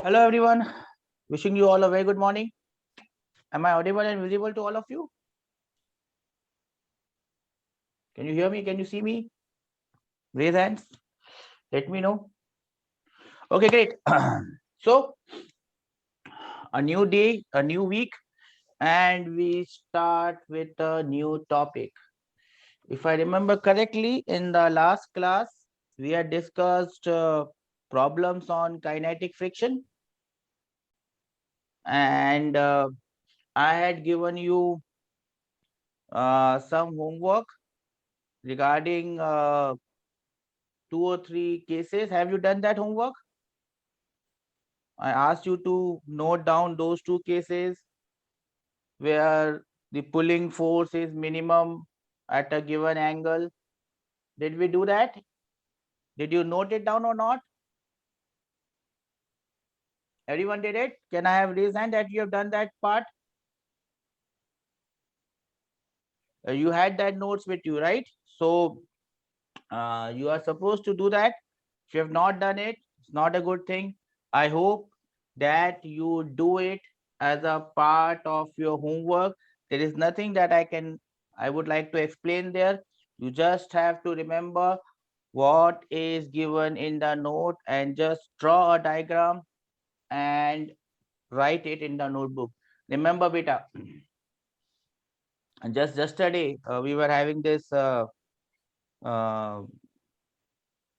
Hello everyone, wishing you all a very good morning. Am I audible and visible to all of you? Can you hear me? Can you see me? Raise hands. Let me know. Okay, great. So, a new day, a new week, and we start with a new topic. If I remember correctly, in the last class, we had discussed problems on kinetic friction, and I had given you some homework regarding 2 or 3 cases. Have you done that homework? I asked you to note down those 2 cases where the pulling force is minimum at a given angle. Did we do that? Did you note it down or not? Everyone did it? Can I have raised hand that you have done that part? You had that notes with you, right? So you are supposed to do that. If you have not done it, it's not a good thing. I hope that you do it as a part of your homework. There is nothing that I would like to explain there. You just have to remember what is given in the note and just draw a diagram and write it in the notebook. Remember, beta, just yesterday we were having this uh,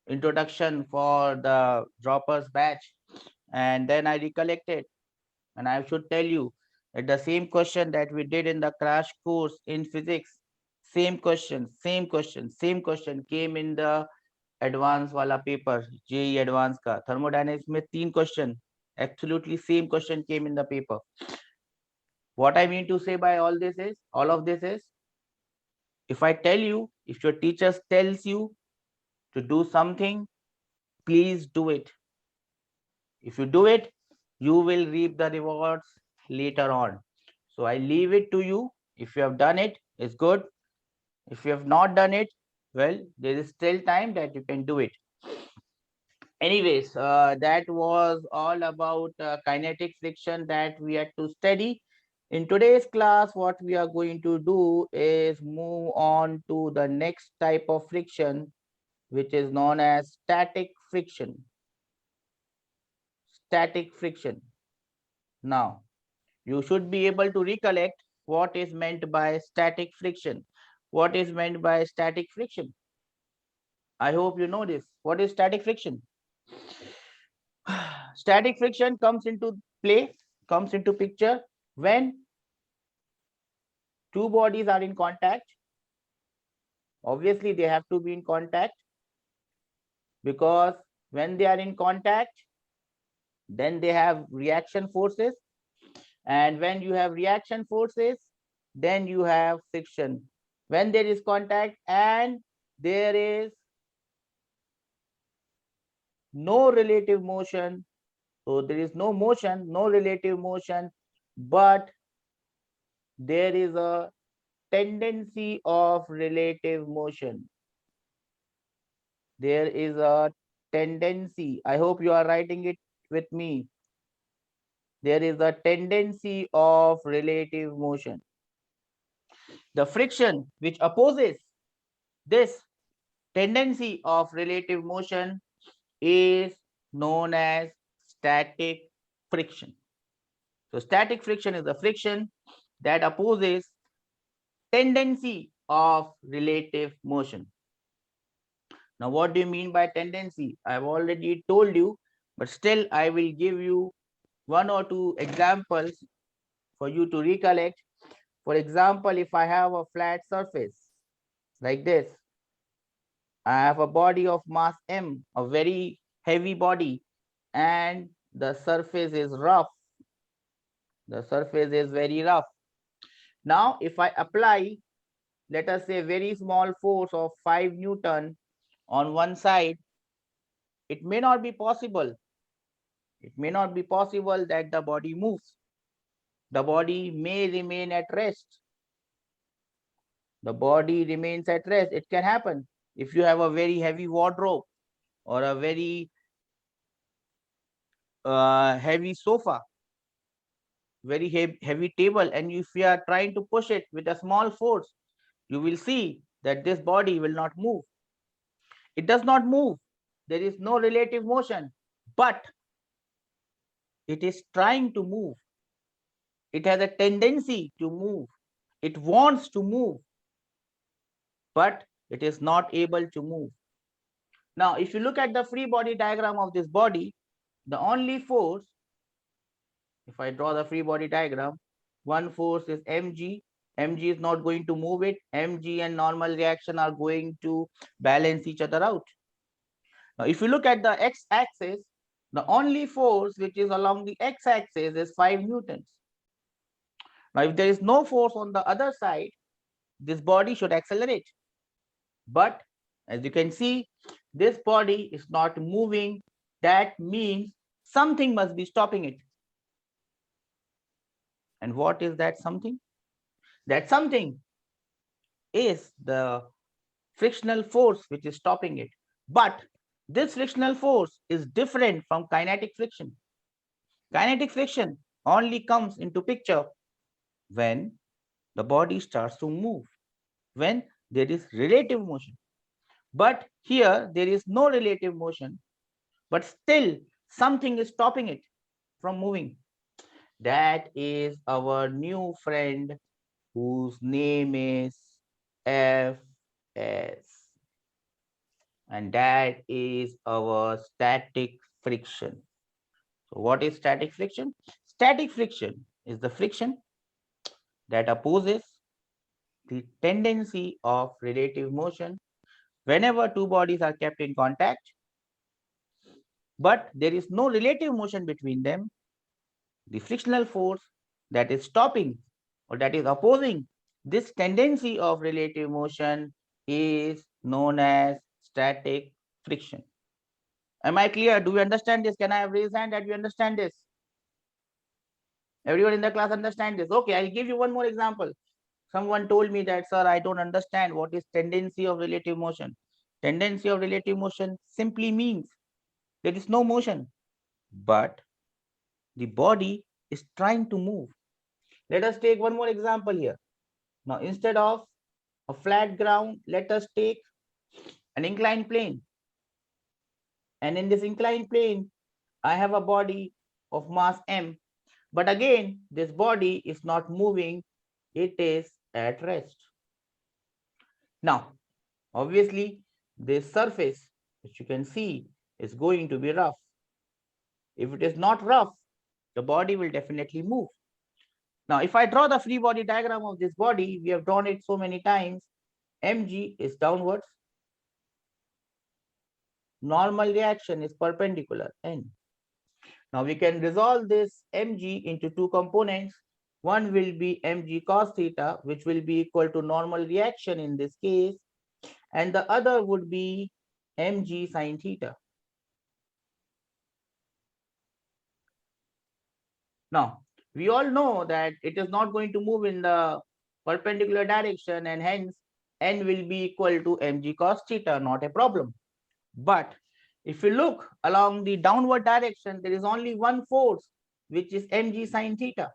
introduction for the droppers batch, and then I recollected, and I should tell you that the same question that we did in the crash course in physics, same question came in the advanced wala paper, JEE advanced ka thermodynamics में 3 question, absolutely same question came in the paper. What I mean to say by all of this is, if I tell you, if your teacher tells you to do something, please do it. If you do it, you will reap the rewards later on. So I leave it to you. If you have done it, it's good. If you have not done it, well, there is still time that you can do it. Anyways, that was all about kinetic friction that we had to study. In today's class, what we are going to do is move on to the next type of friction, which is known as static friction. Static friction. Now, you should be able to recollect what is meant by static friction. What is meant by static friction? I hope you know this. What is static friction? Static friction comes into play, comes into picture when two bodies are in contact. Obviously, they have to be in contact, because when they are in contact, then they have reaction forces. And when you have reaction forces, then you have friction. When there is contact and there is no relative motion, so there is no motion, no relative motion, but there is a tendency of relative motion. There is a tendency. I hope you are writing it with me. There is a tendency of relative motion. The friction which opposes this tendency of relative motion is known as static friction. So static friction is the friction that opposes tendency of relative motion. Now, what do you mean by tendency? I've already told you, but still I will give you 1 or 2 examples for you to recollect. For example, if I have a flat surface like this, I have a body of mass m, a very heavy body, and the surface is rough. The surface is very rough. Now, if I apply, let us say, very small force of 5 Newton on one side, it may not be possible. It may not be possible that the body moves. The body may remain at rest. The body remains at rest. It can happen. If you have a very heavy wardrobe or a very heavy sofa, very heavy table, and if you are trying to push it with a small force, you will see that this body will not move. It does not move. There is no relative motion, but it is trying to move. It has a tendency to move. It wants to move, but it is not able to move. Now, if you look at the free body diagram of this body, the only force, if I draw the free body diagram, one force is mg. Mg is not going to move it. Mg and normal reaction are going to balance each other out. Now, if you look at the x-axis, the only force which is along the x-axis is 5 newtons. Now, if there is no force on the other side, this body should accelerate. But as you can see, this body is not moving. That means something must be stopping it. And what is that something? That something is the frictional force which is stopping it. But this frictional force is different from kinetic friction. Kinetic friction only comes into picture when the body starts to move, when there is relative motion. But here there is no relative motion, but still something is stopping it from moving. That is our new friend whose name is Fs. And that is our static friction. So what is static friction? Static friction is the friction that opposes the tendency of relative motion whenever two bodies are kept in contact, but there is no relative motion between them. The frictional force that is stopping or that is opposing this tendency of relative motion is known as static friction. Am I clear? Do we understand this? Can I have raised hand that we understand this? Everyone in the class understand this? Okay, I'll give you one more example. Someone told me that, sir, I don't understand what is tendency of relative motion. Tendency of relative motion simply means there is no motion, but the body is trying to move. Let us take one more example here. Now, instead of a flat ground, let us take an inclined plane. And in this inclined plane, I have a body of mass m. But again, this body is not moving. It is at rest. Now, obviously, this surface, which you can see, is going to be rough. If it is not rough, the body will definitely move. Now, if I draw the free body diagram of this body, we have drawn it so many times. Mg is downwards. Normal reaction is perpendicular, N. Now, we can resolve this Mg into two components. One will be Mg cos theta, which will be equal to normal reaction in this case. And the other would be Mg sin theta. Now, we all know that it is not going to move in the perpendicular direction, and hence N will be equal to Mg cos theta, not a problem. But if you look along the downward direction, there is only one force, which is Mg sin theta.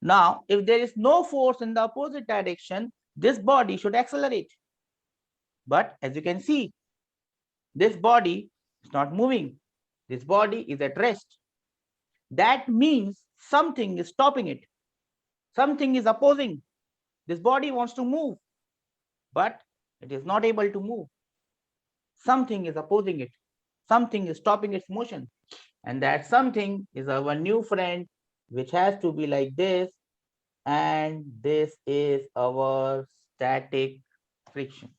Now, if there is no force in the opposite direction, this body should accelerate. But as you can see, this body is not moving. This body is at rest. That means something is stopping it. Something is opposing. This body wants to move, but it is not able to move. Something is opposing it. Something is stopping its motion. And that something is our new friend, which has to be like this. And this is our static friction.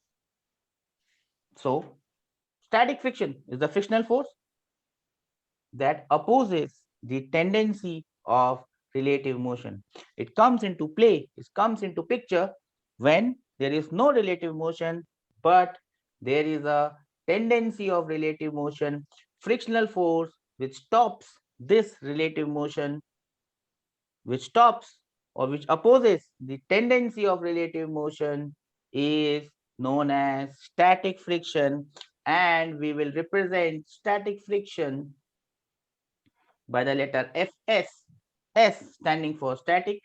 So, static friction is the frictional force that opposes the tendency of relative motion. It comes into play, it comes into picture when there is no relative motion, but there is a tendency of relative motion, frictional force, which stops this relative motion, which stops or which opposes the tendency of relative motion, is known as static friction. And we will represent static friction by the letter Fs. S standing for static,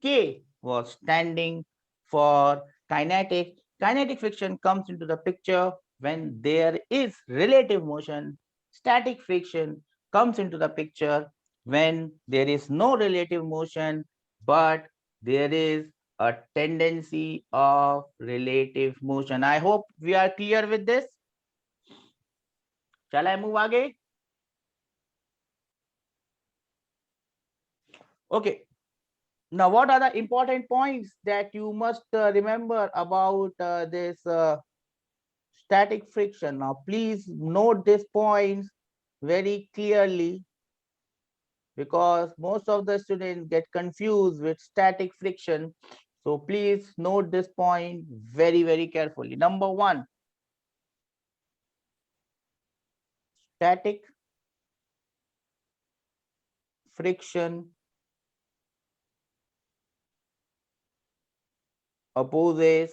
K was standing for kinetic. Kinetic friction comes into the picture when there is relative motion. Static friction comes into the picture when there is no relative motion, but there is a tendency of relative motion. I hope we are clear with this. Shall I move again? Okay. Now, what are the important points that you must remember about this static friction? Now, please note these points very clearly, because most of the students get confused with static friction. So please note this point very, very carefully. Number one, static friction opposes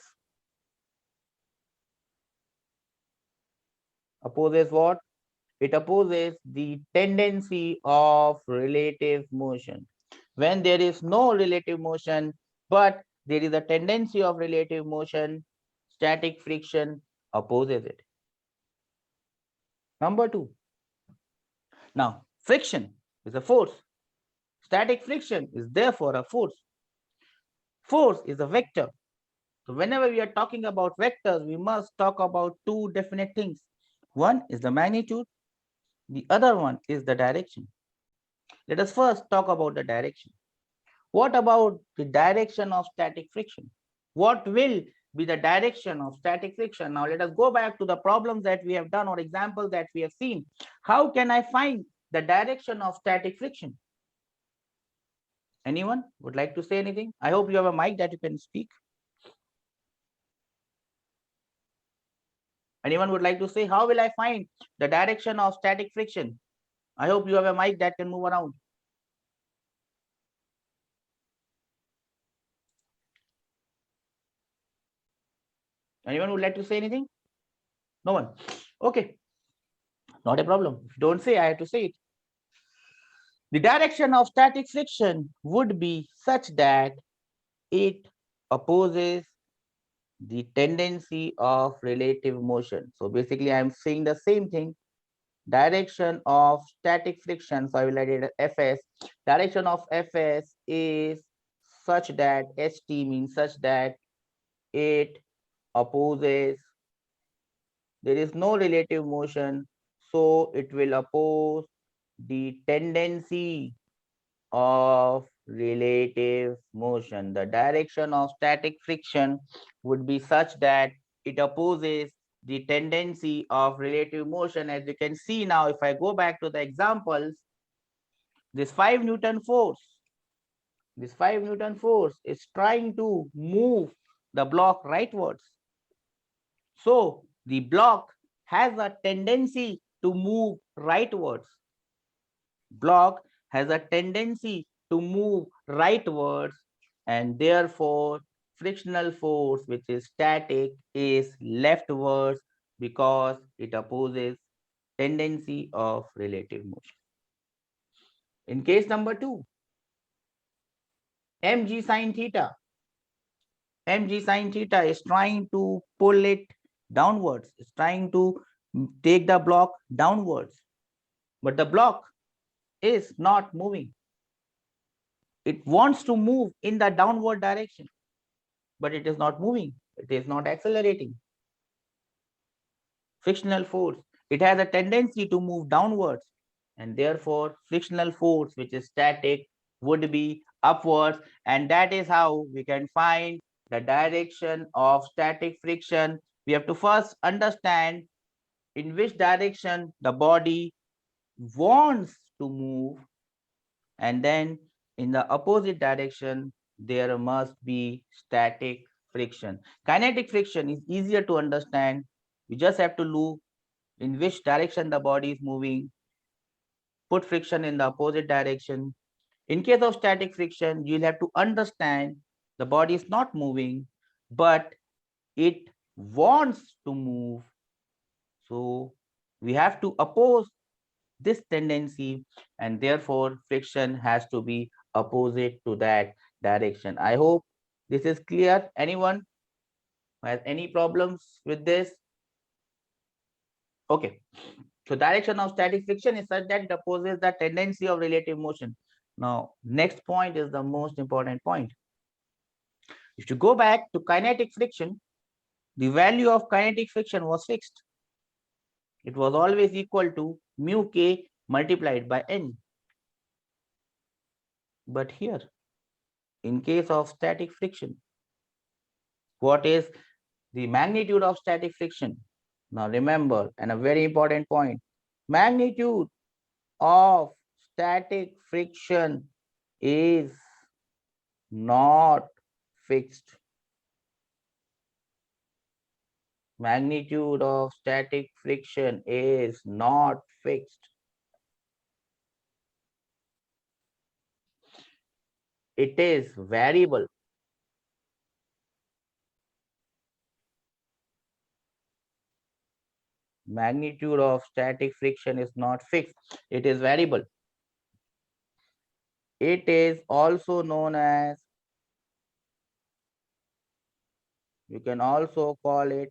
what? It opposes the tendency of relative motion. When there is no relative motion, but there is a tendency of relative motion, static friction opposes it. Number two, now friction is a force. Static friction is therefore a force. Force is a vector. So whenever we are talking about vectors, we must talk about two definite things. One is the magnitude, the other one is the direction. Let us first talk about the direction. What about the direction of static friction? What will be the direction of static friction? Now let us go back to the problems that we have done or examples that we have seen. How can I find the direction of static friction? Anyone would like to say anything? I hope you have a mic that you can speak. Anyone would like to say, how will I find the direction of static friction? I hope you have a mic that can move around. Anyone would like to say anything? No one. Okay, not a problem. If you don't say, I have to say it. The direction of static friction would be such that it opposes the tendency of relative motion. So basically, I'm saying the same thing. Direction of static friction, so I will write it Fs. Direction of Fs is such that St means such that it opposes, there is no relative motion, so it will oppose the tendency of relative motion. The direction of static friction would be such that it opposes the tendency of relative motion. As you can see now, if I go back to the examples, this 5 Newton force, is trying to move the block rightwards. So the block has a tendency to move rightwards. Block has a tendency to move rightwards, and therefore frictional force, which is static, is leftwards because it opposes tendency of relative motion. In case number 2, mg sine theta. Mg sine theta is trying to pull it downwards. It's trying to take the block downwards, but the block is not moving. It wants to move in the downward direction, but it is not moving. It is not accelerating. Frictional force, it has a tendency to move downwards, and therefore frictional force, which is static, would be upwards. And that is how we can find the direction of static friction. We have to first understand in which direction the body wants to move, and then in the opposite direction there must be static friction. Kinetic friction is easier to understand. You just have to look in which direction the body is moving, put friction in the opposite direction. In case of static friction, you'll have to understand the body is not moving, but it wants to move. So we have to oppose this tendency, and therefore friction has to be opposite to that direction. I hope this is clear. Anyone has any problems with this? Okay. So direction of static friction is such that it opposes the tendency of relative motion. Now, next point is the most important point. If you go back to kinetic friction, the value of kinetic friction was fixed. It was always equal to mu k multiplied by n. But here, in case of static friction, what is the magnitude of static friction? Now remember, and a very important point, magnitude of static friction is not fixed. Magnitude of static friction is not fixed. It is variable. Magnitude of static friction is not fixed. It is variable. It is also known as, you can also call it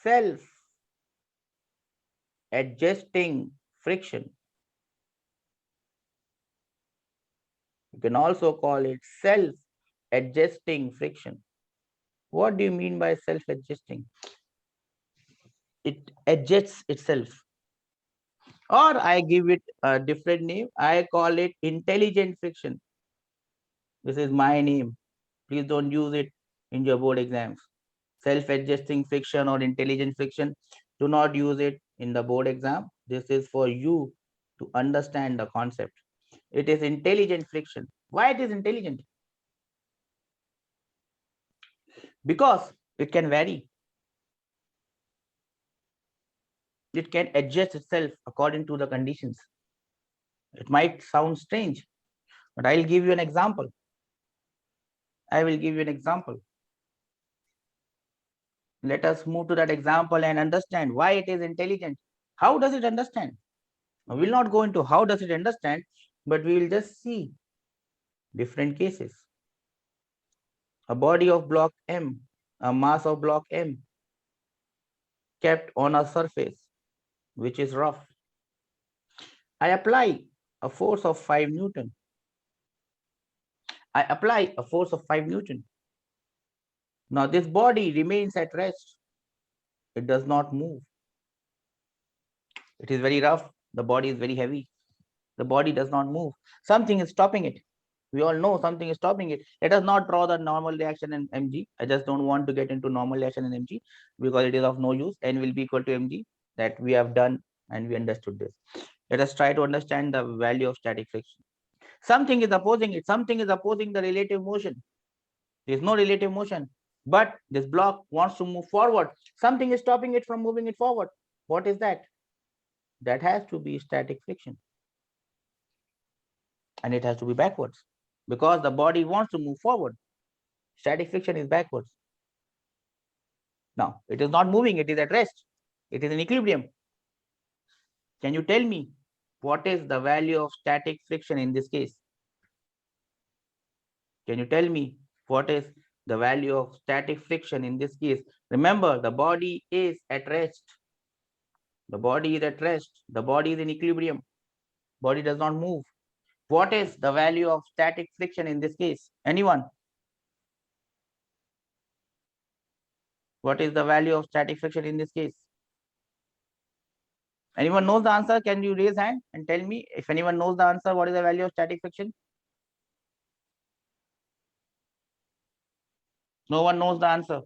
self-adjusting friction. You can also call it self-adjusting friction. What do you mean by self-adjusting? It adjusts itself. Or I give it a different name. I call it intelligent friction. This is my name. Please don't use it in your board exams. Self-adjusting friction or intelligent friction, do not use it in the board exam. This is for you to understand the concept. It is intelligent friction. Why it is intelligent? Because it can vary. It can adjust itself according to the conditions. It might sound strange, but I'll give you an example. I will give you an example. Let us move to that example and understand why it is intelligent. How does it understand? We will not go into how does it understand, but we will just see different cases. A body of block M, a mass of block M, kept on a surface which is rough. I apply a force of 5 Newton. I apply a force of 5 Newton. Now this body remains at rest. It does not move. It is very rough. The body is very heavy. The body does not move. Something is stopping it. We all know something is stopping it. Let us not draw the normal reaction in mg. I just don't want to get into normal reaction in mg because it is of no use. N will be equal to mg. That we have done and we understood this. Let us try to understand the value of static friction. Something is opposing it. Something is opposing the relative motion. There is no relative motion, but this block wants to move forward. Something is stopping it from moving it forward. What is that? That has to be static friction. And it has to be backwards because the body wants to move forward. Static friction is backwards. Now, it is not moving, it is at rest. It is in equilibrium. Can you tell me what is the value of static friction in this case? Can you tell me what is the value of static friction in this case? Remember, the body is at rest. The body is at rest. The body is in equilibrium. Body does not move. What is the value of static friction in this case? Anyone? What is the value of static friction in this case? Anyone knows the answer? Can you raise hand and tell me if anyone knows the answer? What is the value of static friction? No one knows the answer.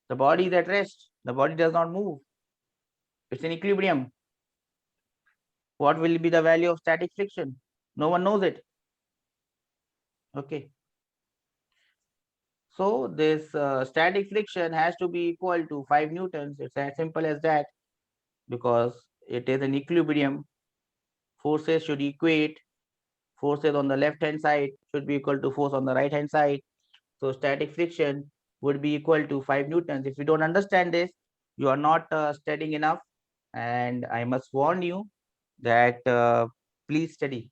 The body is at rest. The body does not move. It's in equilibrium. What will be the value of static friction? No one knows it. Okay. So this static friction has to be equal to 5 newtons. It's as simple as that because it is an equilibrium. Forces should equate Forces on the left hand side should be equal to force on the right hand side. So static friction would be equal to 5 newtons. If you don't understand this, you are not studying enough. And I must warn you that please study,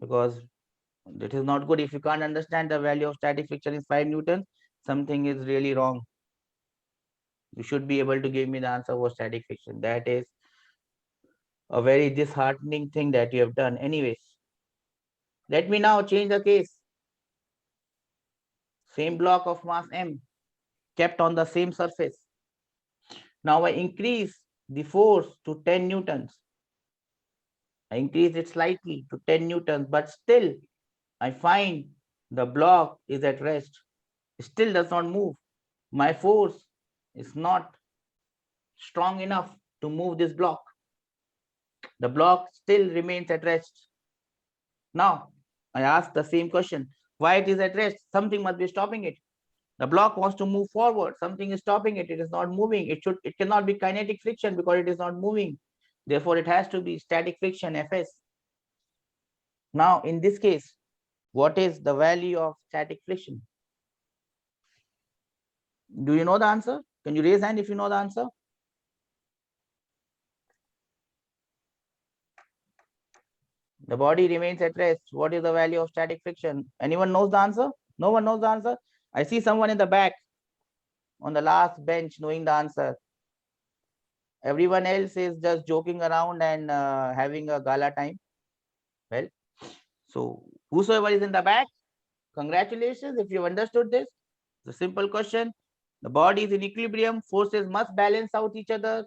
because it is not good. If you can't understand the value of static friction is 5 newtons, something is really wrong. You should be able to give me the answer for static friction. That is a very disheartening thing that you have done. Anyways, let me now change the case. Same block of mass m kept on the same surface. Now I increase the force to 10 newtons. I increase it slightly to 10 newtons, but still I find the block is at rest. It still does not move. My force is not strong enough to move this block. The block still remains at rest. Now I ask the same question. Why it is at rest? Something must be stopping it. The block wants to move forward. Something is stopping it. It is not moving. It cannot be kinetic friction because it is not moving. Therefore, it has to be static friction, Fs. Now, in this case, what is the value of static friction? Do you know the answer? Can you raise hand if you know the answer? The body remains at rest. What is the value of static friction? Anyone knows the answer? No one knows the answer? I see someone in the back on the last bench knowing the answer. Everyone else is just joking around and having a gala time. Well, so whosoever is in the back, congratulations if you've understood this. It's a simple question. The body is in equilibrium. Forces must balance out each other.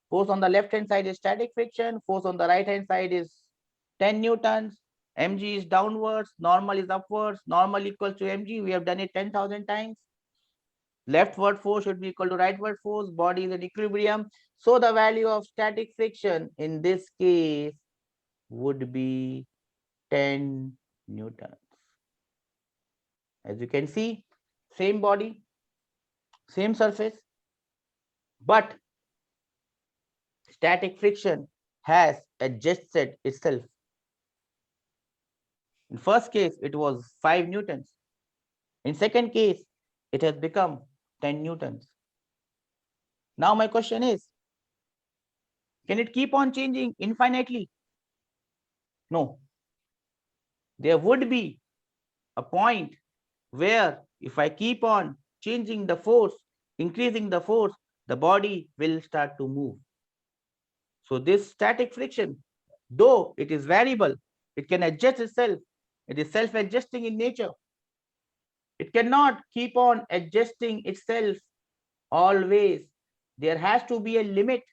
Force on the left hand side is static friction. Force on the right hand side is 10 newtons. Mg is downwards. Normal is upwards. Normal equals to mg. We have done it 10,000 times. Leftward force should be equal to rightward force. Body is in equilibrium. So the value of static friction in this case would be 10 newtons. As you can see, same body, same surface, but static friction has adjusted itself. In first case, it was 5 newtons. In second case, it has become 10 newtons. Now my question is, can it keep on changing infinitely? No. There would be a point where if I keep on changing the force, increasing the force, the body will start to move. So this static friction, though it is variable, it can adjust itself. It is self-adjusting in nature. It cannot keep on adjusting itself always. There has to be a limit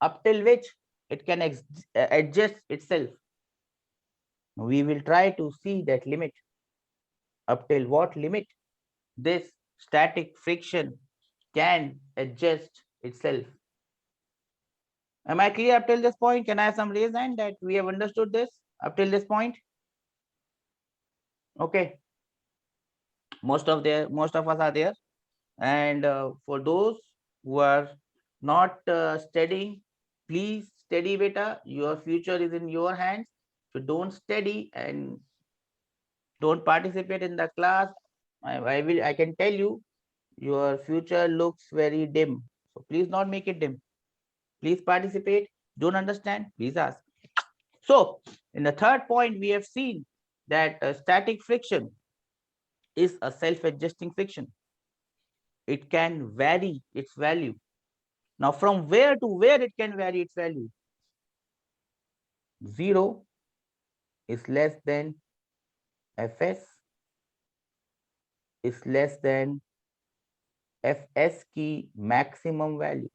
up till which it can adjust itself. We will try to see that limit. Up till what limit this static friction can adjust itself. Am I clear up till this point? Can I have some raise hand that we have understood this up till this point? Okay. Most of us are there. And for those who are not studying, please study better. Your future is in your hands. So don't study and don't participate in the class, I can tell you your future looks very dim. So please not make it dim. Please participate. Don't understand, please ask. So in the third point, we have seen that static friction is a self-adjusting friction. It can vary its value. Now, from where to where it can vary its value? 0 is less than Fs is less than Fs की maximum value.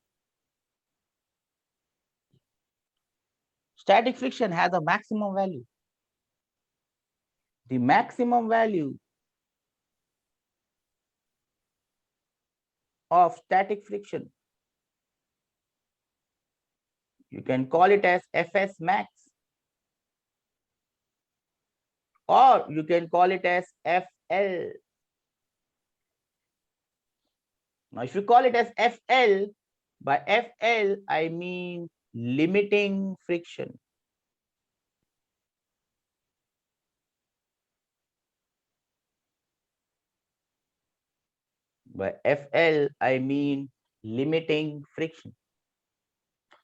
Static friction has a maximum value. The maximum value of static friction, you can call it as Fs max, or you can call it as Fl. Now, if you call it as Fl, by Fl, I mean limiting friction. By FL, I mean limiting friction.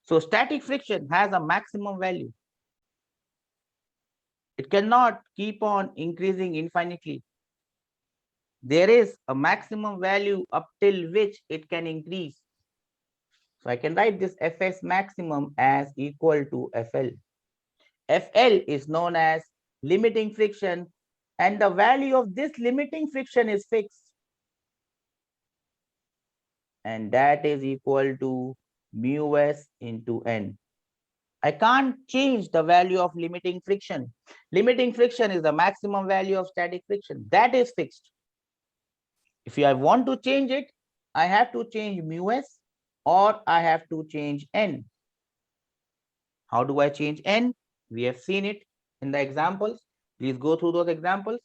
So static friction has a maximum value. It cannot keep on increasing infinitely. There is a maximum value up till which it can increase. So I can write this Fs maximum as equal to FL. FL is known as limiting friction, and the value of this limiting friction is fixed. And that is equal to mu s into n. I can't change the value of limiting friction. Limiting friction is the maximum value of static friction. That is fixed. If I want to change it, I have to change mu s or I have to change n. How do I change n? We have seen it in the examples. Please go through those examples.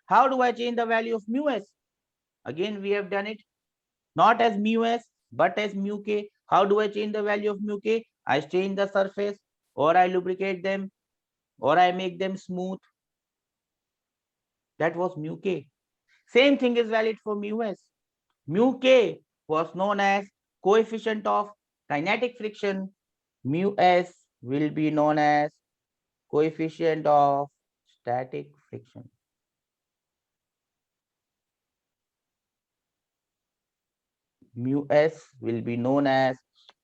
How do I change the value of mu s? Again, we have done it not as mu s, but as mu k. How do I change the value of mu k? I change the surface, or I lubricate them, or I make them smooth. That was mu k. Same thing is valid for mu s. Mu k was known as coefficient of kinetic friction. Mu s will be known as coefficient of static friction. Mu s will be known as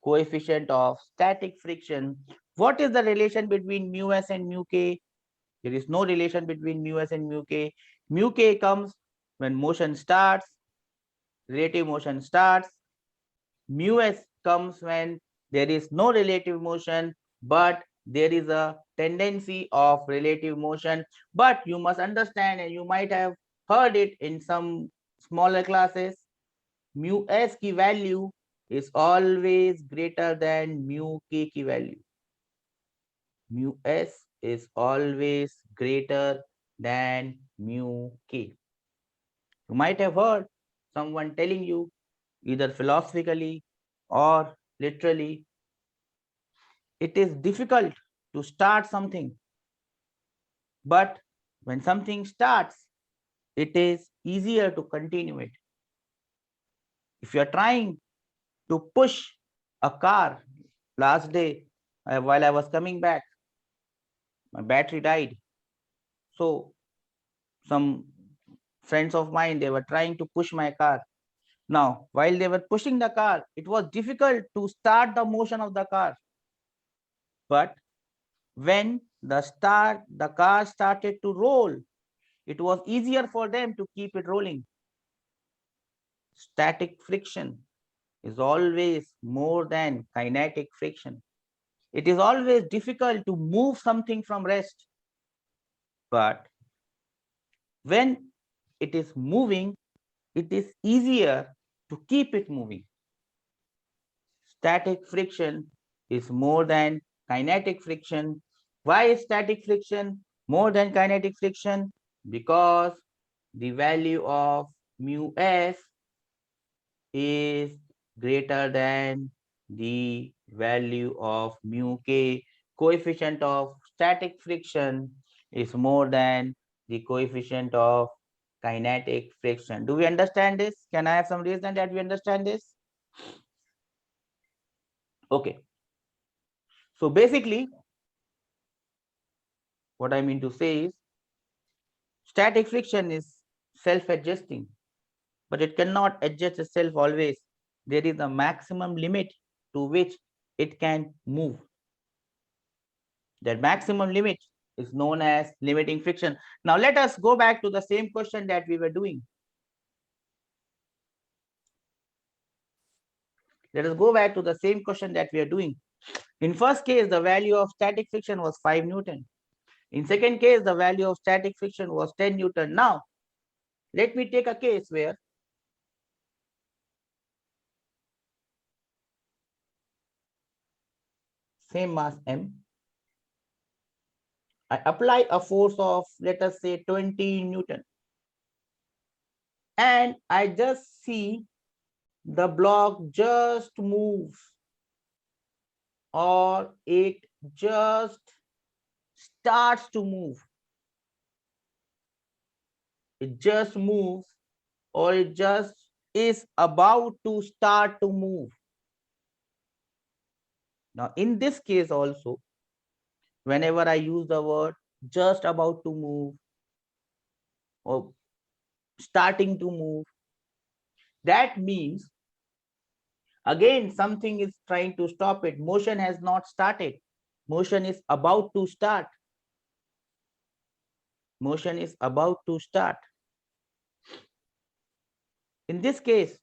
coefficient of static friction. What is the relation between mu s and mu k? There is no relation between mu s and mu k. Mu k comes when motion starts, relative motion starts. Mu s comes when there is no relative motion, but there is a tendency of relative motion. But you must understand, and you might have heard it in some smaller classes, mu s की value is always greater than mu k की value. Mu s is always greater than mu k. You might have heard someone telling you, either philosophically or literally, it is difficult to start something, but when something starts, it is easier to continue it. If you are trying to push a car, last day, while I was coming back, my battery died. So some friends of mine, they were trying to push my car. Now, while they were pushing the car, it was difficult to start the motion of the car. But when the car started to roll, it was easier for them to keep it rolling. Static friction is always more than kinetic friction. It is always difficult to move something from rest. But when it is moving, it is easier to keep it moving. Static friction is more than kinetic friction. Why is static friction more than kinetic friction? Because the value of mu s is greater than the value of mu k. Coefficient of static friction is more than the coefficient of kinetic friction. Do we understand this? Can I have some reason that we understand this? Okay. So basically, what I mean to say is static friction is self-adjusting, but it cannot adjust itself always. There is a maximum limit to which it can move. That maximum limit is known as limiting friction. Now let us go back to the same question that we were doing. Let us go back to the same question that we are doing. In first case, the value of static friction was 5 Newton. In second case, the value of static friction was 10 Newton. Now, let me take a case where same mass M, I apply a force of, let us say, 20 Newton. And I just see the block just moves, or it just starts to move. It just moves, or it just is about to start to move. Now, in this case also, whenever I use the word just about to move or starting to move, that means again something is trying to stop it. Motion has not started. Motion is about to start. Motion is about to start. In this case,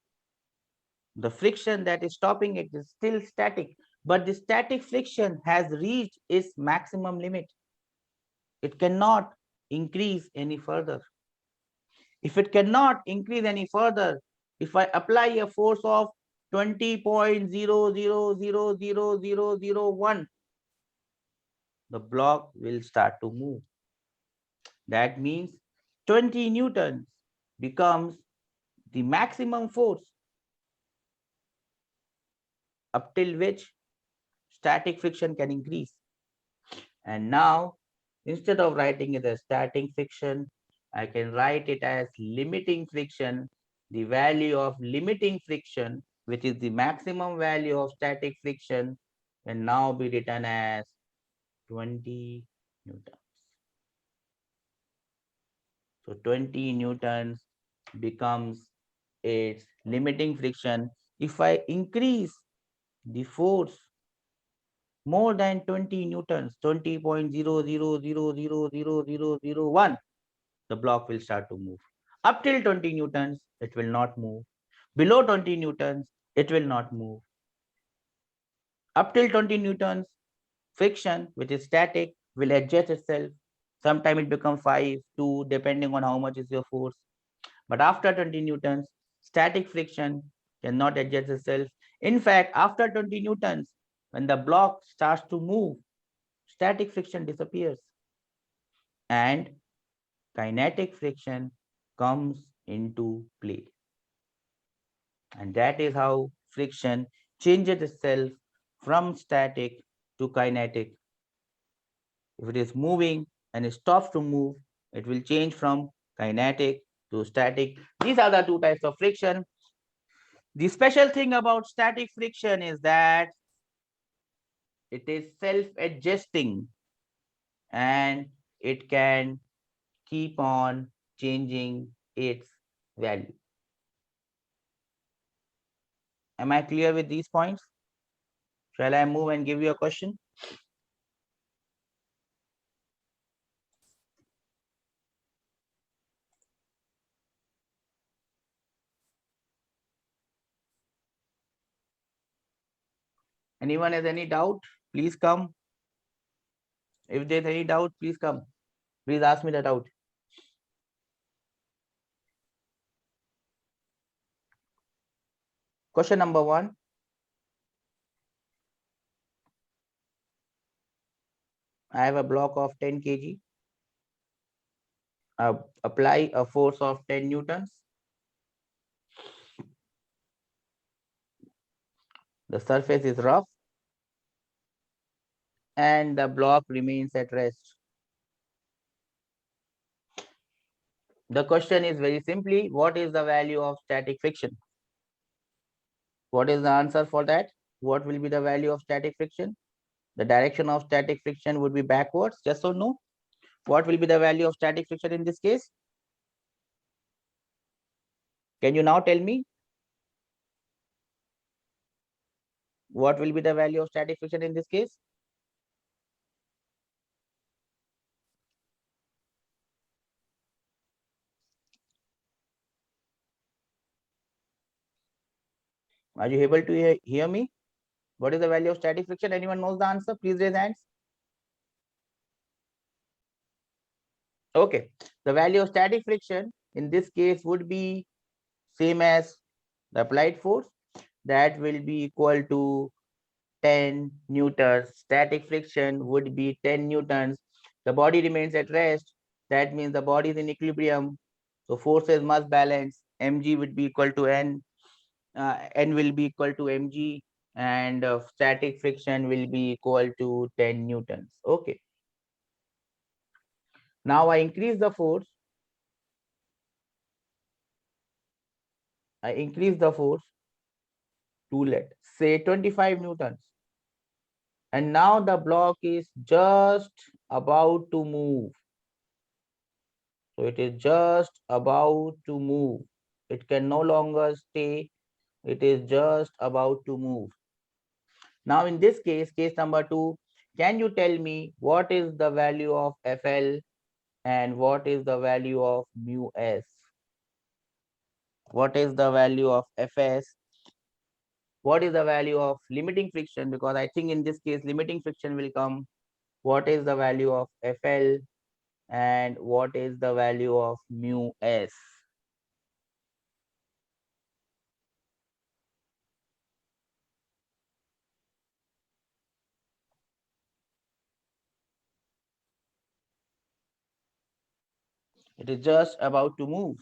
the friction that is stopping it is still static, but the static friction has reached its maximum limit. It cannot increase any further. If it cannot increase any further, if I apply a force of 20.00000001, the block will start to move. That means 20 newtons becomes the maximum force up till which static friction can increase. And now, instead of writing it as static friction, I can write it as limiting friction. The value of limiting friction, which is the maximum value of static friction, can now be written as 20 newtons. So 20 newtons becomes its limiting friction. If I increase the force more than 20 newtons, 20.00000001, the block will start to move. Up till 20 newtons, it will not move. Below 20 newtons, it will not move. Up till 20 newtons, friction, which is static, will adjust itself. Sometimes it becomes 5, 2, depending on how much is your force. But after 20 newtons, static friction cannot adjust itself. In fact, after 20 newtons, when the block starts to move, static friction disappears and kinetic friction comes into play. And that is how friction changes itself from static to kinetic. If it is moving and it stops to move, it will change from kinetic to static. These are the two types of friction. The special thing about static friction is that it is self-adjusting and it can keep on changing its value. Am I clear with these points? Shall I move and give you a question? Anyone has any doubt? Please come. If there's any doubt, please come. Please ask me the doubt. Question number 1. I have a block of 10 kg. Apply a force of 10 newtons. The surface is rough and the block remains at rest. The question is very simply, what is the value of static friction? What is the answer for that? What will be the value of static friction? The direction of static friction would be backwards, yes or no? What will be the value of static friction in this case? Can you now tell me? What will be the value of static friction in this case? Are you able to hear me? What is the value of static friction? Anyone knows the answer? Please raise hands. Okay. The value of static friction in this case would be same as the applied force. That will be equal to 10 newtons. Static friction would be 10 newtons. The body remains at rest. That means the body is in equilibrium. So forces must balance. Mg would be equal to N. N will be equal to Mg and static friction will be equal to 10 newtons. Okay. Now I increase the force. I increase the force to, let say, 25 newtons. And now the block is just about to move. So it is just about to move. It can no longer stay. It is just about to move. Now in this case, case number 2, can you tell me what is the value of FL and what is the value of mu S? What is the value of Fs? What is the value of limiting friction? Because I think in this case, limiting friction will come. What is the value of FL and what is the value of mu S? It is just about to move.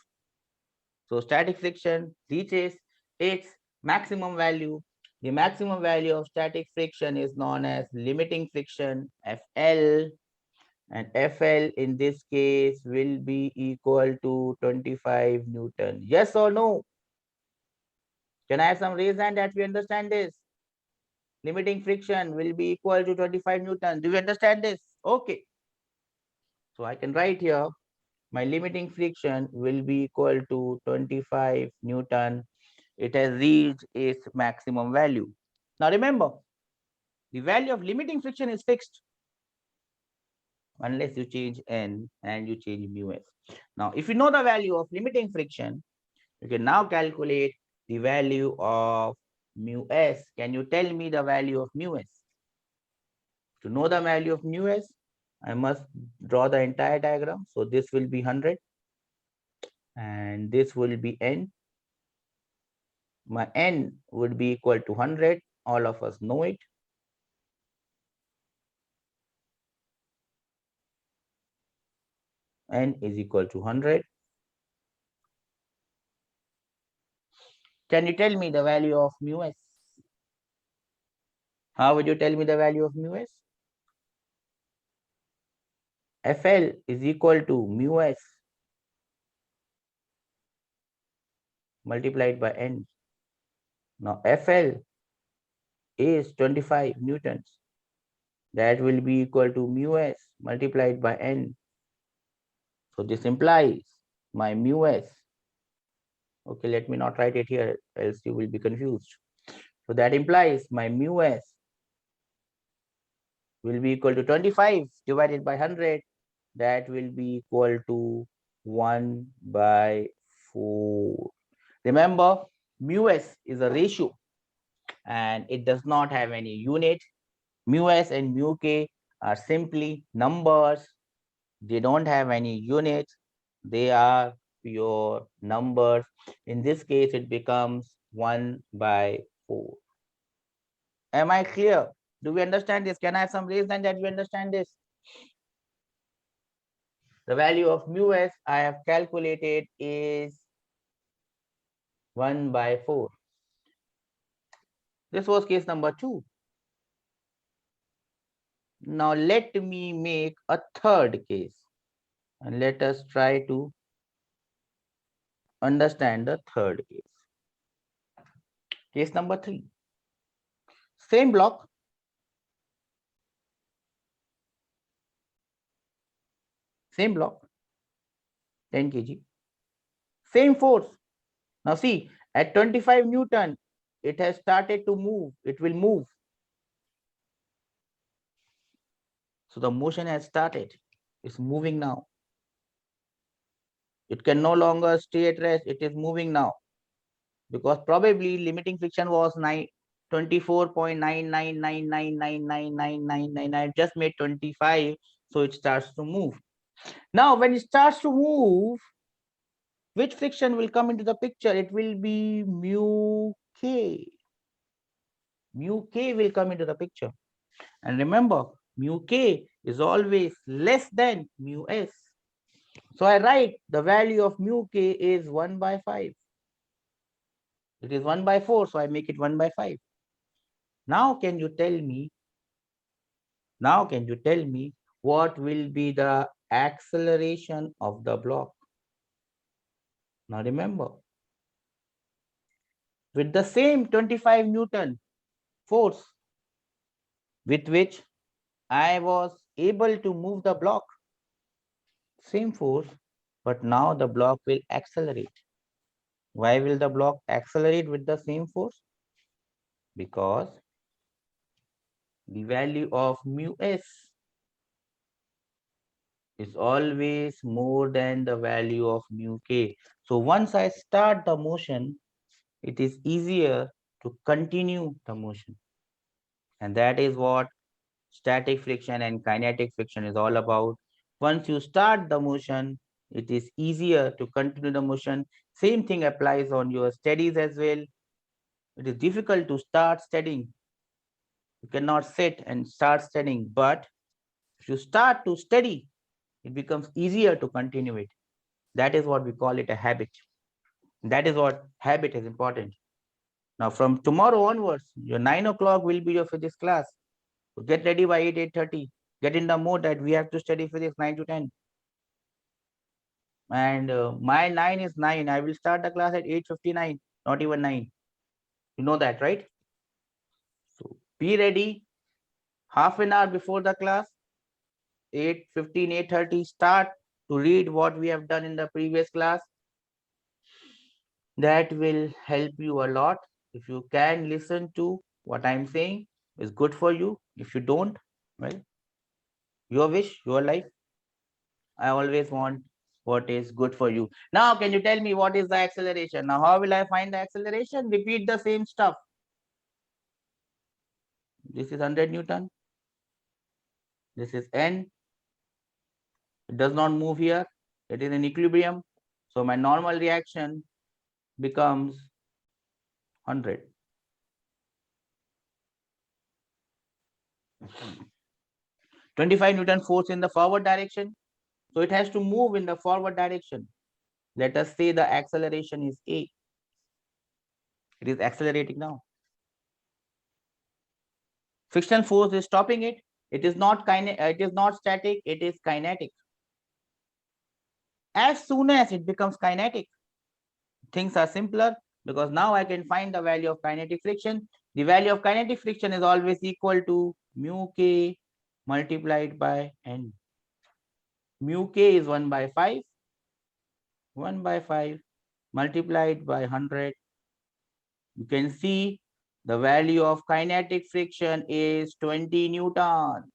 So static friction reaches its maximum value. The maximum value of static friction is known as limiting friction, FL, and FL in this case will be equal to 25 Newton. Yes or no? Can I have some reason that we understand this? Limiting friction will be equal to 25 Newton. Do you understand this? Okay. So I can write here, my limiting friction will be equal to 25 Newton. It has reached its maximum value. Now remember, the value of limiting friction is fixed unless you change n and you change mu s. Now, if you know the value of limiting friction, you can now calculate the value of mu s. Can you tell me the value of mu s? To know the value of mu s, I must draw the entire diagram. So this will be 100 and this will be n. My n would be equal to 100. All of us know it. N is equal to 100. Can you tell me the value of mu s? How would you tell me the value of mu s? FL is equal to mu s multiplied by n. Now FL is 25 newtons. That will be equal to mu s multiplied by n. So this implies my mu s. Okay, let me not write it here, else you will be confused. So that implies my mu s will be equal to 25 divided by 100. That will be equal to 1 by 4. Remember, mu s is a ratio and it does not have any unit. Mu s and mu k are simply numbers. They don't have any units. They are pure numbers. In this case, it becomes 1 by 4. Am I clear? Do we understand this? Can I have some reason that we understand this? The value of mu s I have calculated is 1 by 4. This was case number 2. Now let me make a third case and let us try to understand the third case. Case number 3. Same block, same block, 10 kg, same force. Now see, at 25 Newton, it has started to move. It will move. So the motion has started. It's moving now. It can no longer stay at rest. It is moving now because probably limiting friction was 24.999999999. I just made 25, so it starts to move. Now, when it starts to move, which friction will come into the picture? It will be mu k. Mu k will come into the picture. And remember, mu k is always less than mu s. So I write the value of mu k is 1 by 5. It is 1 by 4, so I make it 1 by 5. Now can you tell me what will be the acceleration of the block? Now remember, with the same 25 Newton force with which I was able to move the block. Same force, but now the block will accelerate. Why will the block accelerate with the same force? Because the value of mu s is always more than the value of mu k. So once I start the motion, it is easier to continue the motion. And that is what static friction and kinetic friction is all about. Once you start the motion, it is easier to continue the motion. Same thing applies on your studies as well. It is difficult to start studying. You cannot sit and start studying, but if you start to study, it becomes easier to continue it. That is what we call it a habit. That is what habit is important. Now, from tomorrow onwards, your 9 o'clock will be your physics class. So get ready by 8:30. Get in the mode that we have to study physics 9 to 10. And my 9 is 9. I will start the class at 8:59, not even 9. You know that, right? So be ready half an hour before the class, 8:15, 8:30. Start to read what we have done in the previous class. That will help you a lot. If you can listen to what I'm saying, is good for you. If you don't, well, your wish, your life. I always want what is good for you. Now, can you tell me what is the acceleration? Now, how will I find the acceleration? Repeat the same stuff. This is 100 Newton. This is N. It does not move here. It is in equilibrium. So my normal reaction becomes 100. 25 Newton force in the forward direction. So it has to move in the forward direction. Let us say the acceleration is A. It is accelerating now. Frictional force is stopping it. It is not static, it is kinetic. As soon as it becomes kinetic, things are simpler because now I can find the value of kinetic friction. The value of kinetic friction is always equal to mu k multiplied by n. Mu k is 1 by 5. 1 by 5 multiplied by 100. You can see the value of kinetic friction is 20 newtons.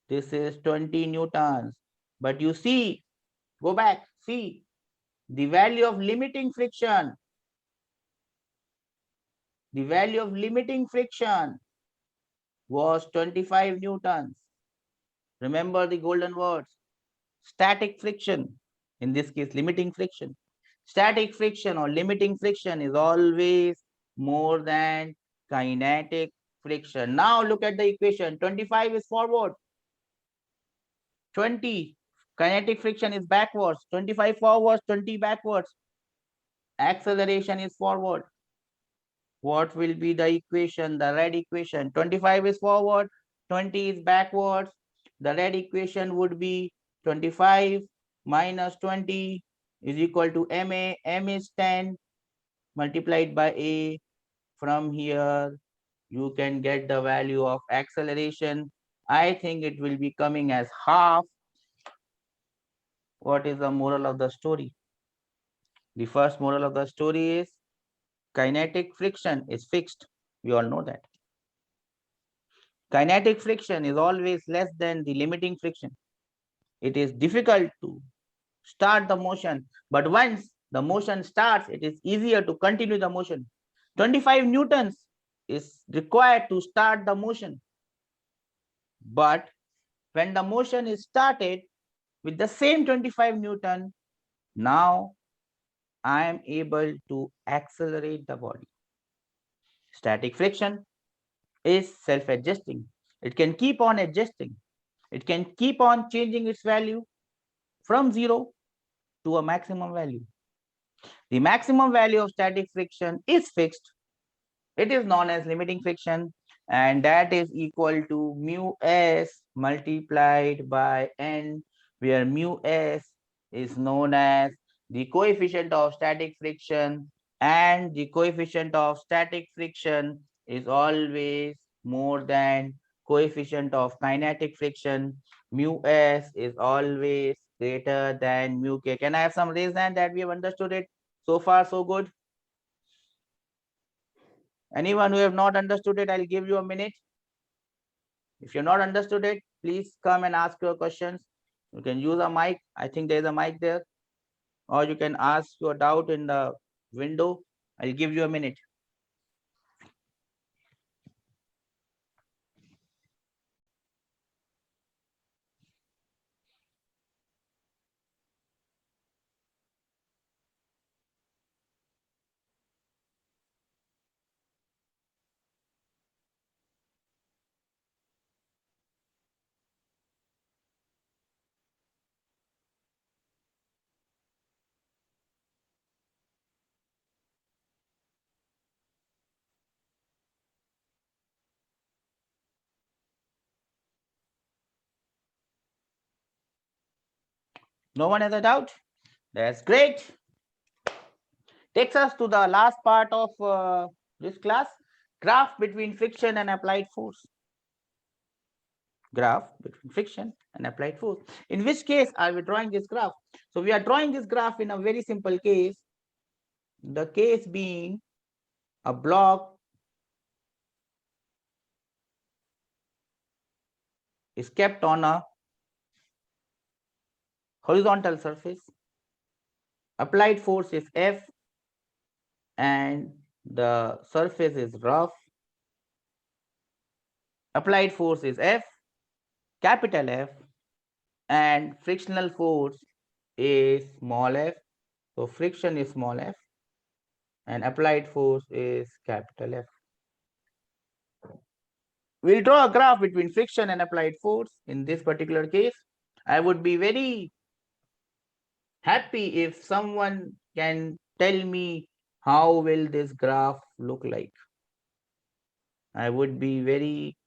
This is 20 newtons. But you see, go back, see the value of limiting friction. The value of limiting friction was 25 newtons. Remember the golden words. Static friction, in this case, limiting friction. Static friction or limiting friction is always more than kinetic friction. Now look at the equation. 25 is forward. 20 kinetic friction is backwards. 25 forwards, 20 backwards. Acceleration is forward. What will be the equation? The red equation. 25 is forward, 20 is backwards. The red equation would be 25 minus 20 is equal to MA. M is 10 multiplied by A. From here, you can get the value of acceleration. I think it will be coming as half. What is the moral of the story? The first moral of the story is kinetic friction is fixed. We all know that. Kinetic friction is always less than the limiting friction. It is difficult to start the motion, but once the motion starts, it is easier to continue the motion. 25 newtons is required to start the motion. But when the motion is started with the same 25 Newton, now I am able to accelerate the body. Static friction is self-adjusting. It can keep on adjusting. It can keep on changing its value from 0 to a maximum value. The maximum value of static friction is fixed. It is known as limiting friction, and that is equal to mu s multiplied by n, where mu s is known as the coefficient of static friction and the coefficient of static friction is always more than coefficient of kinetic friction. Mu s is always greater than mu k. Can I have some raised hand that we have understood it? So far, so good. Anyone who have not understood it, I'll give you a minute. If you're not understood it, please come and ask your questions. You can use a mic. I think there's a mic there. Or you can ask your doubt in the window. I'll give you a minute. No one has a doubt? That's great. Takes us to the last part of this class, graph between friction and applied force. Graph between friction and applied force. In which case are we drawing this graph? So we are drawing this graph in a very simple case. The case being a block is kept on a horizontal surface. Applied force is F and the surface is rough. Applied force is F, capital F, and frictional force is small f. So friction is small f and applied force is capital F. We'll draw a graph between friction and applied force. In this particular case, I would be very happy if someone can tell me how will this graph look like. I would be very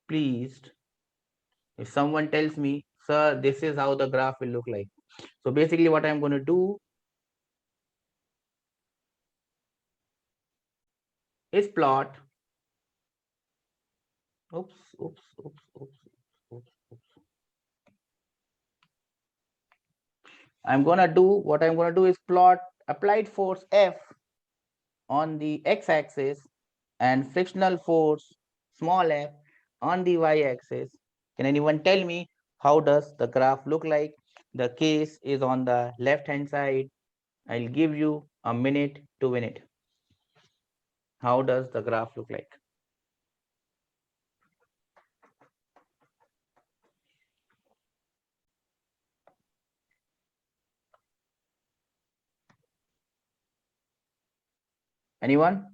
pleased if someone tells me, sir, this is how the graph will look like. So basically what I'm going to do is plot. Oops. I'm going to do, what I'm going to do is plot applied force F on the x-axis and frictional force small f on the y-axis. Can anyone tell me how does the graph look like? The case is on the left-hand side. I'll give you a minute to win it. How does the graph look like? Anyone?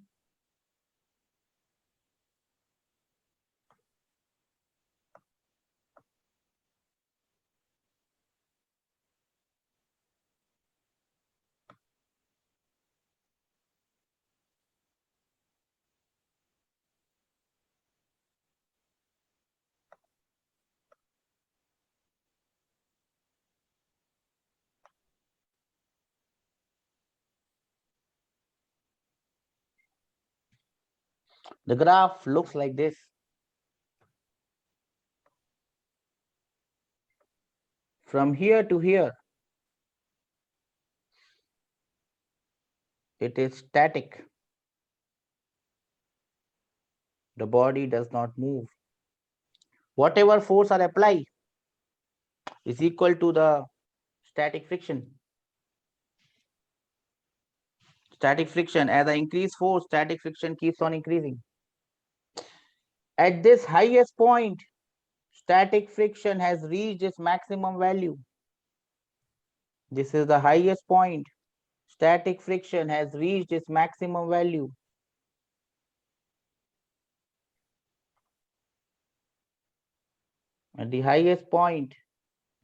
The graph looks like this. From here to here, it is static. The body does not move. Whatever force are applied is equal to the static friction. Static friction, as I increase force, static friction keeps on increasing. At this highest point, static friction has reached its maximum value. This is the highest point. Static friction has reached its maximum value. At the highest point,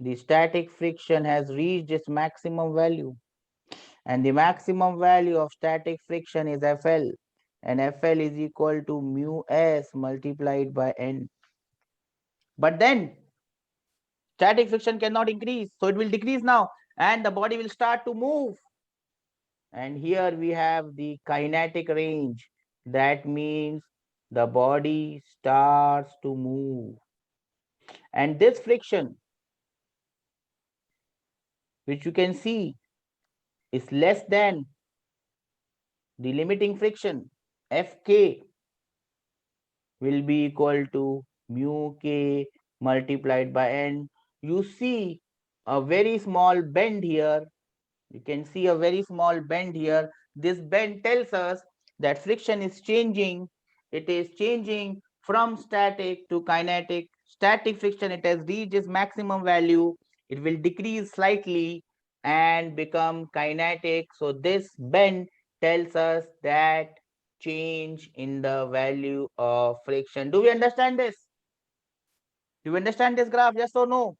the static friction has reached its maximum value. And the maximum value of static friction is Fl. And Fl is equal to mu s multiplied by n. But then static friction cannot increase, so it will decrease now and the body will start to move. And here we have the kinetic range. That means the body starts to move. And this friction, which you can see, is less than the limiting friction. Fk will be equal to mu k multiplied by n. You see a very small bend here. You can see a very small bend here. This bend tells us that friction is changing. It is changing from static to kinetic. Static friction, it has reached its maximum value. It will decrease slightly and become kinetic. So this bend tells us that change in the value of friction. Do we understand this? Do you understand this graph? Yes or no?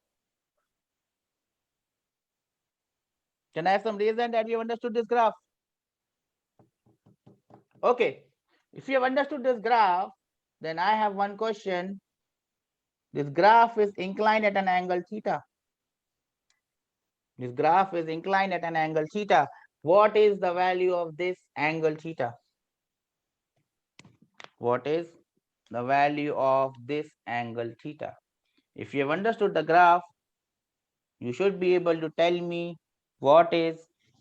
Can I have some reason that you have understood this graph? Okay. If you have understood this graph, then I have one question. This graph is inclined at an angle theta. This graph is inclined at an angle theta. What is the value of this angle theta? What is the value of this angle theta? If you have understood the graph, you should be able to tell me what is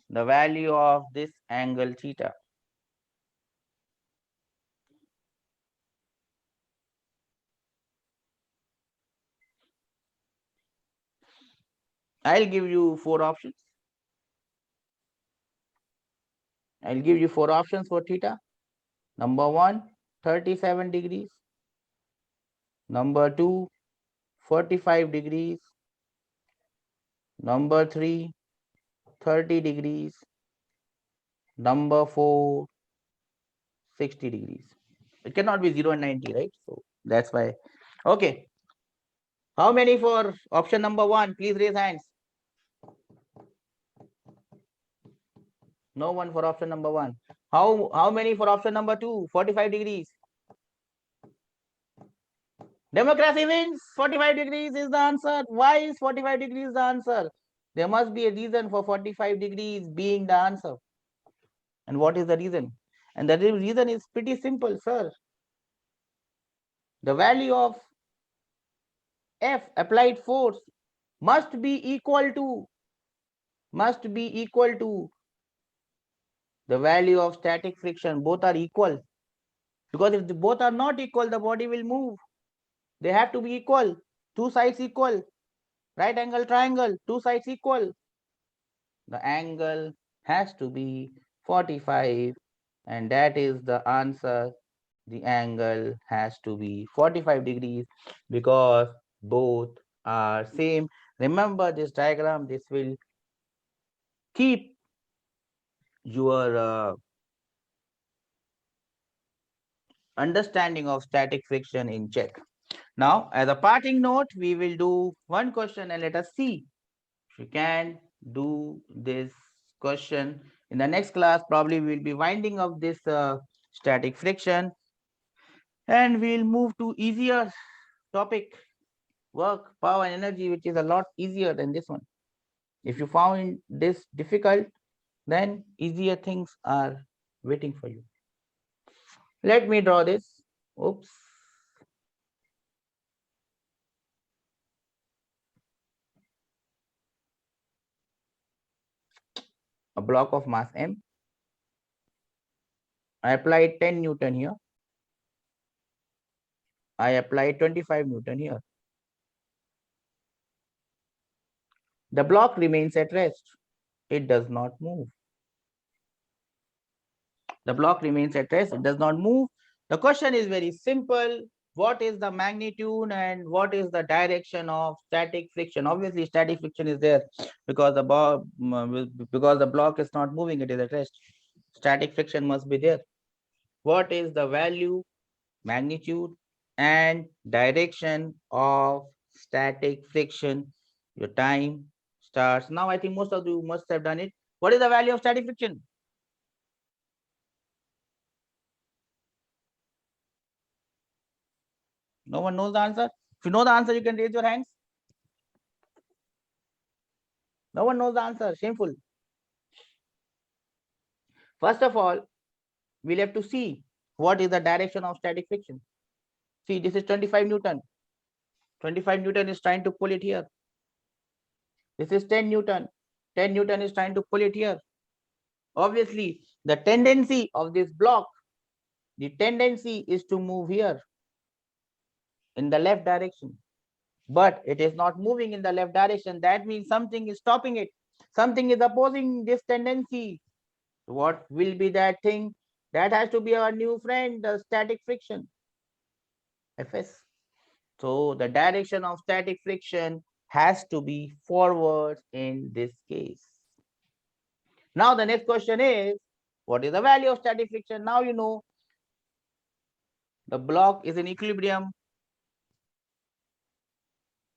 the value of this angle theta. I'll give you four options. I'll give you four options for theta. Number one, 37 degrees. Number two, 45 degrees. Number three, 30 degrees. Number four, 60 degrees. It cannot be 0 and 90, right? So that's why. Okay. How many for option number one? Please raise hands. No one for option number one. How many for option number two? 45 degrees. Democracy wins. 45 degrees is the answer. Why is 45 degrees the answer? There must be a reason for 45 degrees being the answer. And what is the reason? And the reason is pretty simple, sir. The value of F, applied force, must be equal to the value of static friction. Both are equal. Because if both are not equal, the body will move. They have to be equal. Two sides equal. Right angle triangle, two sides equal. The angle has to be 45, and that is the answer. The angle has to be 45 degrees because both are same. Remember this diagram. This will keep your understanding of static friction in check. Now, as a parting note, we will do one question and let us see if you can do this question. In the next class, probably we'll be winding up this static friction and we'll move to easier topic, work, power, and energy, which is a lot easier than this one. If you found this difficult, then easier things are waiting for you. Let me draw this. Oops. A block of mass M. I applied 10 Newton here. I applied 25 Newton here. The block remains at rest. It does not move. The block remains at rest. It does not move. The question is very simple. What is the magnitude and what is the direction of static friction? Obviously, static friction is there because the block is not moving. It is at rest. Static friction must be there. What is the value, magnitude, and direction of static friction? Your time starts now. I think most of you must have done it. What is the value of static friction? No one knows the answer. If you know the answer, you can raise your hands. No one knows the answer. Shameful. First of all, we'll have to see what is the direction of static friction. See, this is 25 Newton. 25 Newton is trying to pull it here. This is 10 Newton. 10 Newton is trying to pull it here. Obviously, the tendency of this block, the tendency is to move here in the left direction. But it is not moving in the left direction. That means something is stopping it. Something is opposing this tendency. What will be that thing? That has to be our new friend, the static friction, Fs. So the direction of static friction has to be forward in this case. Now the next question is, what is the value of static friction? Now you know the block is in equilibrium.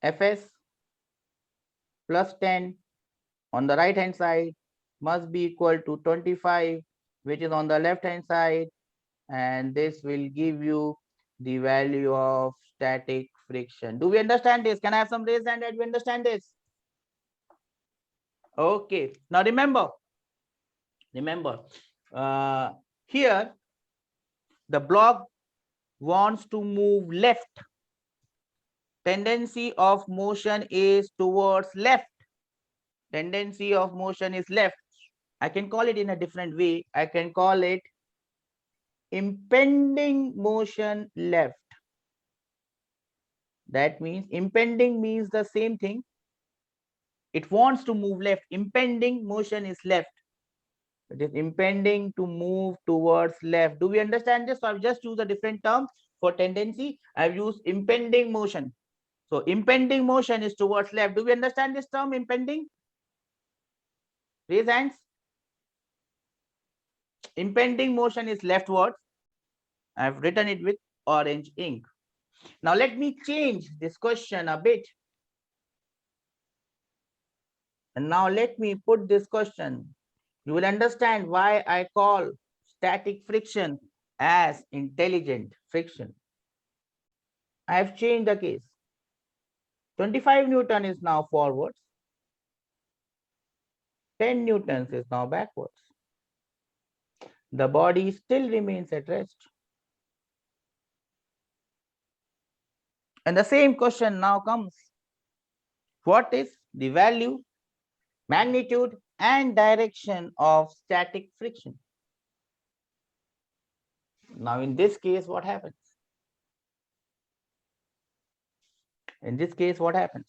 Fs plus 10 on the right hand side must be equal to 25, which is on the left hand side, and this will give you the value of static friction. Do we understand this? Can I have some raised hand that we understand this? Okay, now remember, here the block wants to move left. Tendency of motion is towards left. Tendency of motion is left. I can call it in a different way. I can call it impending motion left. That means impending means the same thing. It wants to move left. Impending motion is left. It is impending to move towards left. Do we understand this? So I've just used a different term for tendency. I've used impending motion. So impending motion is towards left. Do we understand this term, impending? Raise hands. Impending motion is leftwards. I've written it with orange ink. Now let me change this question a bit. And now let me put this question. You will understand why I call static friction as intelligent friction. I have changed the case. 25 Newton is now forwards. 10 Newtons is now backwards. The body still remains at rest. And the same question now comes. What is the value, magnitude, and direction of static friction? Now, in this case, what happens? In this case, what happens?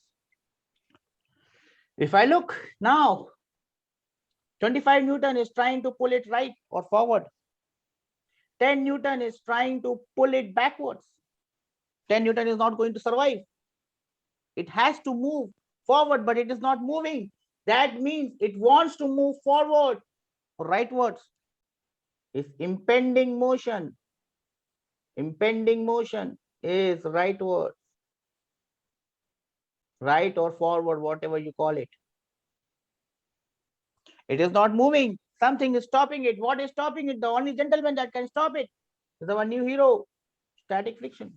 If I look now, 25 Newton is trying to pull it right or forward. 10 Newton is trying to pull it backwards. 10 Newton is not going to survive. It has to move forward, but it is not moving. That means it wants to move forward or rightwards. It's impending motion. Impending motion is rightwards. Right or forward, whatever you call it. It is not moving. Something is stopping it. What is stopping it? The only gentleman that can stop it is our new hero, static friction.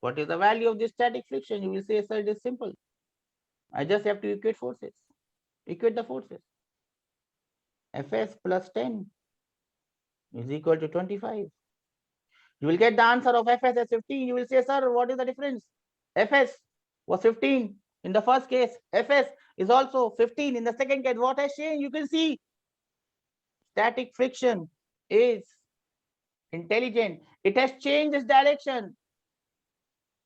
What is the value of this static friction? You will say, sir, it is simple. I just have to equate forces. Equate the forces. Fs plus 10 is equal to 25. You will get the answer of Fs as 15. You will say, sir, what is the difference? Fs was 15 in the first case. Fs is also 15 in the second case. What has changed? You can see static friction is intelligent. It has changed its direction.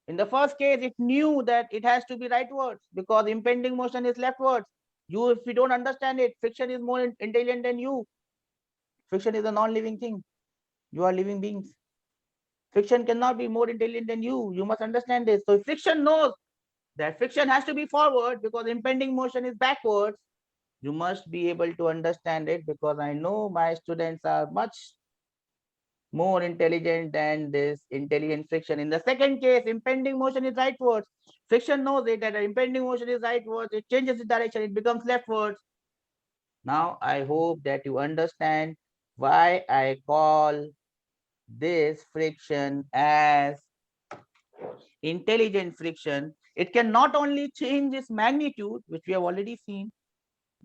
In the first case, it knew that it has to be rightwards because impending motion is leftwards. If you don't understand it, friction is more intelligent than you. Friction is a non-living thing. You are living beings. Friction cannot be more intelligent than you. You must understand this. So if friction knows that friction has to be forward because impending motion is backwards, you must be able to understand it because I know my students are much more intelligent than this intelligent friction. In the second case, impending motion is rightwards. Friction knows it that impending motion is rightwards. It changes the direction. It becomes leftwards. Now, I hope that you understand why I call this friction as intelligent friction. It can not only change its magnitude, which we have already seen,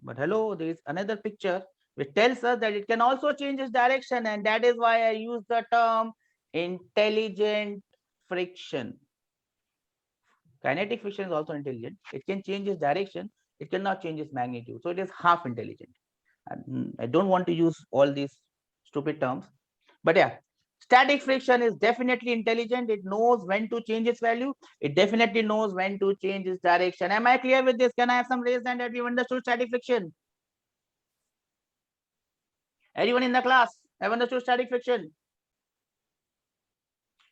But hello, there is another picture which tells us that it can also change its direction, and that is why I use the term intelligent friction. Kinetic friction is also intelligent. It can change its direction. It cannot change its magnitude. So it is half intelligent. I don't want to use all these stupid terms. But yeah, static friction is definitely intelligent. It knows when to change its value. It definitely knows when to change its direction. Am I clear with this? Can I have some raised hand that we understood static friction? Anyone in the class have understood static friction?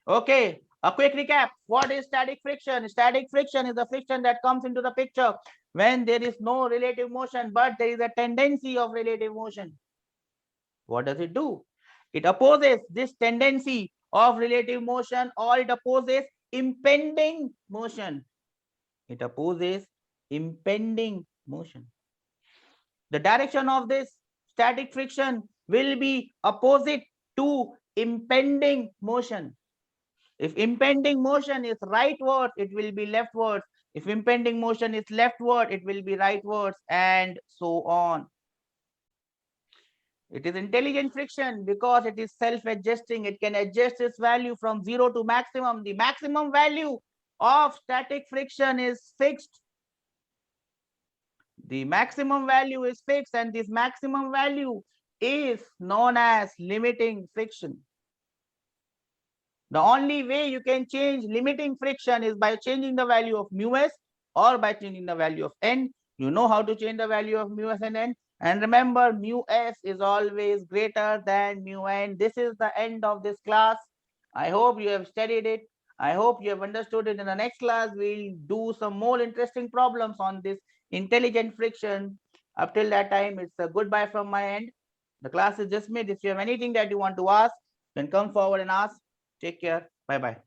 Okay, a quick recap. What is static friction? Static friction is the friction that comes into the picture when there is no relative motion, but there is a tendency of relative motion. What does it do? It opposes this tendency of relative motion, or it opposes impending motion. It opposes impending motion. The direction of this static friction will be opposite to impending motion. If impending motion is rightwards, it will be leftwards. If impending motion is leftward, it will be rightwards, and so on. It is intelligent friction because it is self-adjusting. It can adjust its value from 0 to maximum. The maximum value of static friction is fixed. The maximum value is fixed, and this maximum value is known as limiting friction. The only way you can change limiting friction is by changing the value of mu s or by changing the value of n. You know how to change the value of mu s and n. And remember, mu s is always greater than mu n. This is the end of this class. I hope you have studied it. I hope you have understood it. In the next class, we'll do some more interesting problems on this intelligent friction. Up till that time, it's a goodbye from my end. The class is dismissed. If you have anything that you want to ask, then come forward and ask. Take care. Bye bye.